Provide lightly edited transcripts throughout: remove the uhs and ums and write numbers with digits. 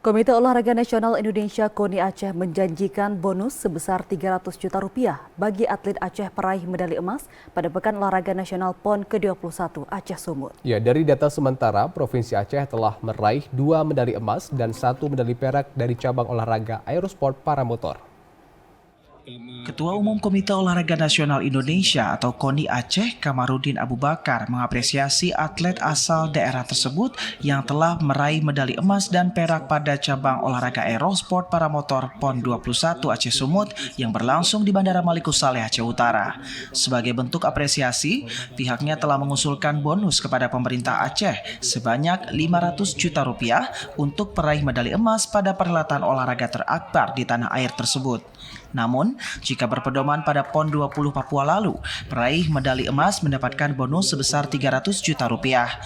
Komite Olahraga Nasional Indonesia KONI Aceh menjanjikan bonus sebesar 300 juta rupiah bagi atlet Aceh peraih medali emas pada Pekan Olahraga Nasional PON ke-21 Aceh Sumut. Ya, dari data sementara, Provinsi Aceh telah meraih 2 medali emas dan 1 medali perak dari cabang olahraga aerosport paramotor. Ketua Umum Komite Olahraga Nasional Indonesia atau KONI Aceh, Kamarudin Abu Bakar, mengapresiasi atlet asal daerah tersebut yang telah meraih medali emas dan perak pada cabang olahraga aerosport paramotor PON 21 Aceh Sumut yang berlangsung di Bandara Maliku Saleh, Aceh Utara. Sebagai bentuk apresiasi, pihaknya telah mengusulkan bonus kepada pemerintah Aceh sebanyak 500 juta rupiah untuk peraih medali emas pada perhelatan olahraga terakbar di tanah air tersebut. Namun, jika berpedoman pada PON 20 Papua lalu, peraih medali emas mendapatkan bonus sebesar 300 juta rupiah.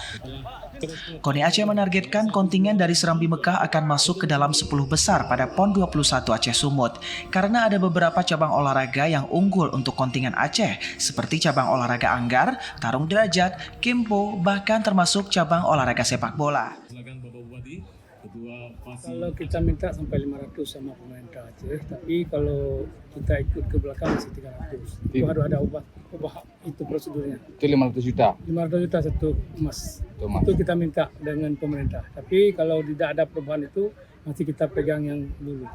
KONI Aceh menargetkan kontingen dari Serambi Mekah akan masuk ke dalam 10 besar pada PON 21 Aceh Sumut, karena ada beberapa cabang olahraga yang unggul untuk kontingen Aceh, seperti cabang olahraga anggar, tarung derajat, kimpo, bahkan termasuk cabang olahraga sepak bola. Kalau kita minta sampai 500 sama pemerintah Aceh, tapi kalau kita ikut ke belakang masih 300. Itu harus ada ubah itu prosedurnya. Itu 500 juta? 500 juta satu emas. Itu kita minta dengan pemerintah. Tapi kalau tidak ada perubahan itu, masih kita pegang yang dulu.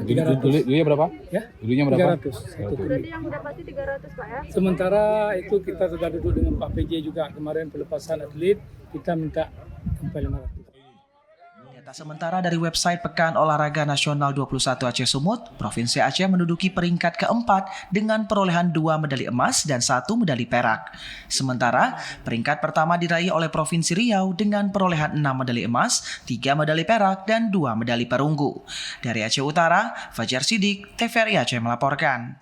Ya, dulunya berapa? Ya? Dulunya berapa? 300. Jadi yang mendapati 300 Pak ya? Sementara itu kita sudah duduk dengan Pak PJ juga kemarin pelepasan atlet, kita minta sampai 500. Data sementara dari website Pekan Olahraga Nasional 21 Aceh Sumut, Provinsi Aceh menduduki peringkat keempat dengan perolehan 2 medali emas dan 1 medali perak. Sementara, peringkat pertama diraih oleh Provinsi Riau dengan perolehan 6 medali emas, 3 medali perak, dan 2 medali perunggu. Dari Aceh Utara, Fajar Sidik, TVRI Aceh melaporkan.